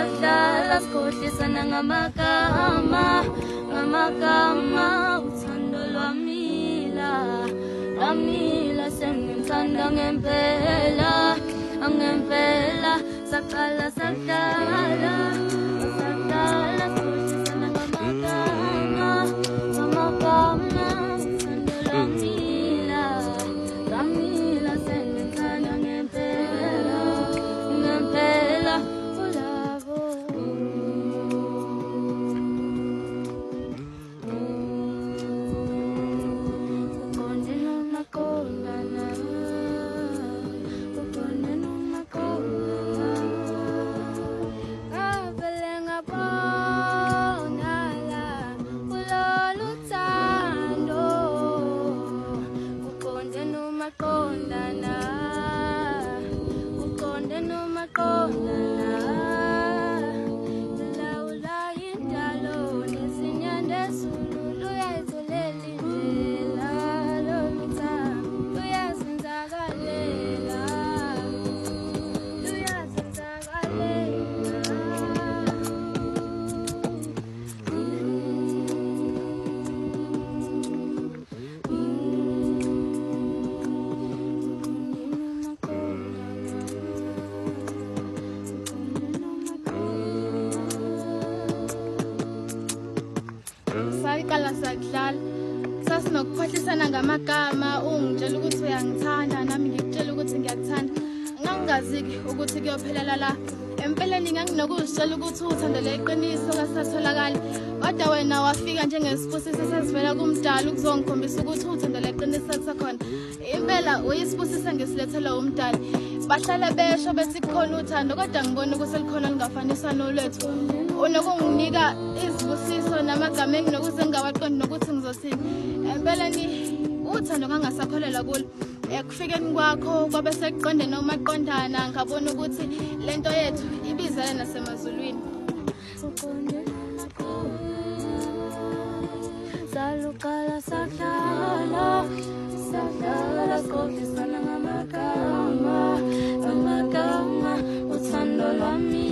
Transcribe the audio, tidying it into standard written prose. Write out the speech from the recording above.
sahlala sikhohlisana ngamagama uthando lwamila sengimthanda ngempela saqala sahlala sikhohlisana ngamagama uthando lwamila sengimthanda ngempela ulavo ukonde noma kondana avele ngabona la kulolu thando ukonde noma kondana lawula indalo nezinyanda zulu luyayizelela indlela lolu thando luyazenzakalela Sayikala sakudlala sasinokukhohlisana ngamagama ungitshela ukuthi uyangithanda nami ngikutshela ukuthi ngiyakuthanda ngangingazi-ke ukuthi kuyophelela la empeleni nganginokuzitshela ukuthi uthando leqiniso kasatholakali kodwa wena wafika njengesibusiso sesivela kumdala ukuzongikhombisa ukuthi uthando leqiniso lisekhona impela uyisibusiso ngisilethela umdala bahlale besho bethi kukhona uthando kodwa ngibona ukuthi likhona lingafaniswa nolwethu unokunginika izibusiso namagama enginokuze ngingawaqondi nokuthi ngizothini empeleni uthando ngangasakholela kulo ekufikeni kwakho kwabe sekuqonde noma aqondana ngabona ukuthi lento yethu ibizele nasemazulwini saluqala sahlala sikhohlisana ngamagama uthando lwami